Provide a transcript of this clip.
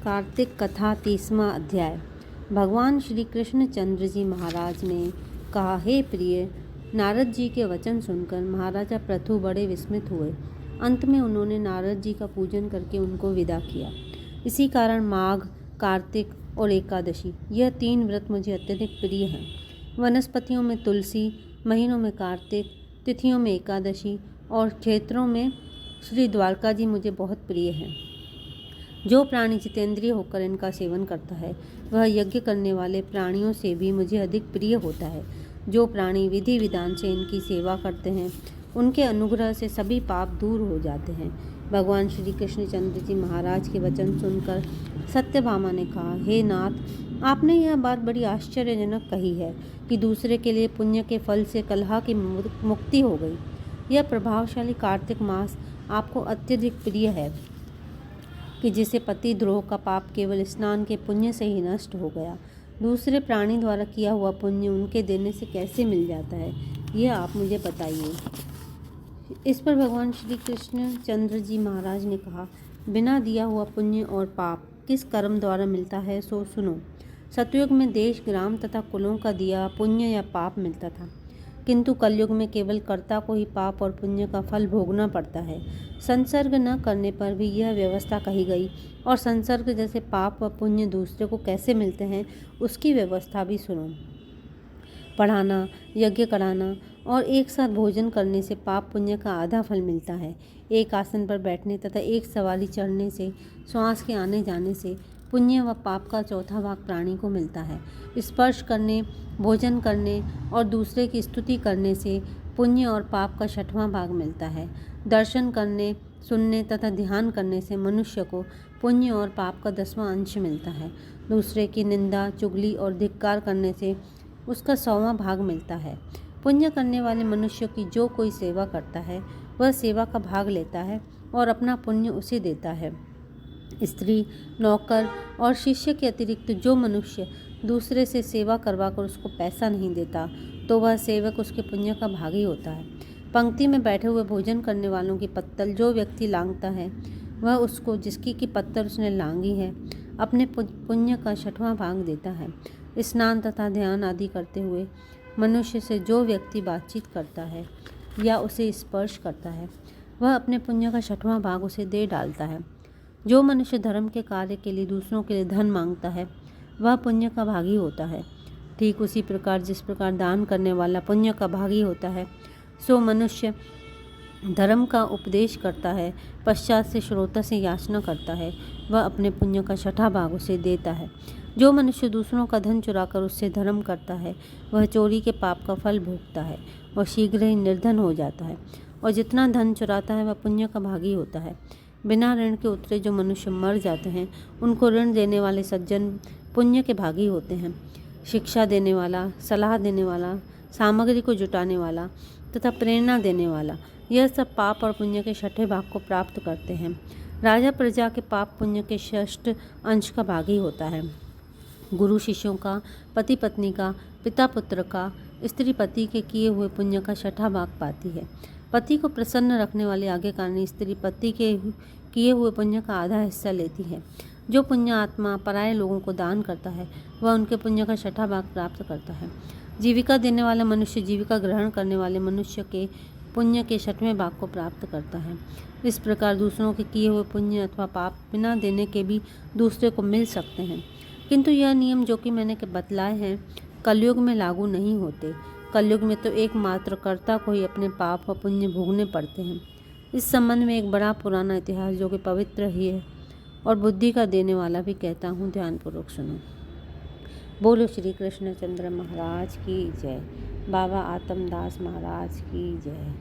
कार्तिक कथा 30वां अध्याय। भगवान श्री कृष्ण चंद्र जी महाराज ने कहा, हे प्रिय, नारद जी के वचन सुनकर महाराजा पृथु बड़े विस्मित हुए। अंत में उन्होंने नारद जी का पूजन करके उनको विदा किया। इसी कारण माघ, कार्तिक और एकादशी, यह 3 व्रत मुझे अत्यधिक प्रिय हैं। वनस्पतियों में तुलसी, महीनों में कार्तिक, तिथियों में एकादशी और क्षेत्रों में श्री द्वारका जी मुझे बहुत प्रिय हैं। जो प्राणी जितेंद्रिय होकर इनका सेवन करता है, वह यज्ञ करने वाले प्राणियों से भी मुझे अधिक प्रिय होता है। जो प्राणी विधि विधान से इनकी सेवा करते हैं, उनके अनुग्रह से सभी पाप दूर हो जाते हैं। भगवान श्री कृष्णचंद्र जी महाराज के वचन सुनकर सत्यभामा ने कहा, हे नाथ, आपने यह बात बड़ी आश्चर्यजनक कही है कि दूसरे के लिए पुण्य के फल से कलह की मुक्ति हो गई। यह प्रभावशाली कार्तिक मास आपको अत्यधिक प्रिय है कि जिसे पति द्रोह का पाप केवल स्नान के पुण्य से ही नष्ट हो गया। दूसरे प्राणी द्वारा किया हुआ पुण्य उनके देने से कैसे मिल जाता है, यह आप मुझे बताइए। इस पर भगवान श्री कृष्ण चंद्र जी महाराज ने कहा, बिना दिया हुआ पुण्य और पाप किस कर्म द्वारा मिलता है, सो सुनो। सतयुग में देश, ग्राम तथा कुलों का दिया पुण्य या पाप मिलता था, किंतु कलयुग में केवल कर्ता को ही पाप और पुण्य का फल भोगना पड़ता है। संसर्ग न करने पर भी यह व्यवस्था कही गई, और संसर्ग जैसे पाप व पुण्य दूसरे को कैसे मिलते हैं, उसकी व्यवस्था भी सुनो। पढ़ाना, यज्ञ कराना और एक साथ भोजन करने से पाप पुण्य का आधा फल मिलता है। एक आसन पर बैठने तथा एक सवारी चढ़ने से, श्वास के आने जाने से पुण्य व पाप का चौथा भाग प्राणी को मिलता है। स्पर्श करने, भोजन करने और दूसरे की स्तुति करने से पुण्य और पाप का 6वां भाग मिलता है। दर्शन करने, सुनने तथा ध्यान करने से मनुष्य को पुण्य और पाप का 10वां अंश मिलता है। दूसरे की निंदा, चुगली और धिक्कार करने से उसका 100वां भाग मिलता है। पुण्य करने वाले मनुष्य की जो कोई सेवा करता है, वह सेवा का भाग लेता है और अपना पुण्य उसे देता है। स्त्री, नौकर और शिष्य के अतिरिक्त जो मनुष्य दूसरे से सेवा करवाकर उसको पैसा नहीं देता, तो वह सेवक उसके पुण्य का भागी होता है। पंक्ति में बैठे हुए भोजन करने वालों की पत्तल जो व्यक्ति लांघता है, वह उसको जिसकी की पत्तल उसने लांघी है, अपने पुण्य का 6वां भाग देता है। स्नान तथा ध्यान आदि करते हुए मनुष्य से जो व्यक्ति बातचीत करता है या उसे स्पर्श करता है, वह अपने पुण्य का 6वां भाग उसे दे डालता है। जो मनुष्य धर्म के कार्य के लिए दूसरों के लिए धन मांगता है, वह पुण्य का भागी होता है। ठीक उसी प्रकार जिस प्रकार दान करने वाला पुण्य का भागी होता है, सो मनुष्य धर्म का उपदेश करता है, पश्चात से श्रोता से याचना करता है, वह अपने पुण्य का 6वां भाग उसे देता है। जो मनुष्य दूसरों का धन चुराकर उससे धर्म करता है, वह चोरी के पाप का फल भोगता है और शीघ्र ही निर्धन हो जाता है। और जितना धन चुराता है, वह पुण्य का भागी होता है। बिना ऋण के उतरे जो मनुष्य मर जाते हैं, उनको ऋण देने वाले सज्जन पुण्य के भागी होते हैं। शिक्षा देने वाला, सलाह देने वाला, सामग्री को जुटाने वाला तथा प्रेरणा देने वाला, यह सब पाप और पुण्य के 6ठे भाग को प्राप्त करते हैं। राजा प्रजा के पाप पुण्य के 6ठ अंश का भागी होता है। गुरु शिष्यों का, पति पत्नी का, पिता पुत्र का, स्त्री पति के किए हुए पुण्य का 6ठा भाग पाती है। पति को प्रसन्न रखने वाली आज्ञाकारिणी स्त्री पति के किए हुए पुण्य का आधा हिस्सा लेती है। जो पुण्य आत्मा पराये लोगों को दान करता है, वह उनके पुण्य का 6ठा भाग प्राप्त करता है। जीविका देने वाला मनुष्य जीविका ग्रहण करने वाले मनुष्य के पुण्य के 6वें भाग को प्राप्त करता है। इस प्रकार दूसरों के किए हुए पुण्य अथवा पाप बिना देने के भी दूसरे को मिल सकते हैं, किंतु यह नियम जो कि मैंने बतलाए हैं, कलयुग में लागू नहीं होते। कलयुग में तो एकमात्र कर्ता को ही अपने पाप व पुण्य भोगने पड़ते हैं। इस संबंध में एक बड़ा पुराना इतिहास जो कि पवित्र ही है और बुद्धि का देने वाला भी कहता हूँ, ध्यानपूर्वक सुनो। बोलो श्री कृष्णचंद्र महाराज की जय। बाबा आत्मदास महाराज की जय।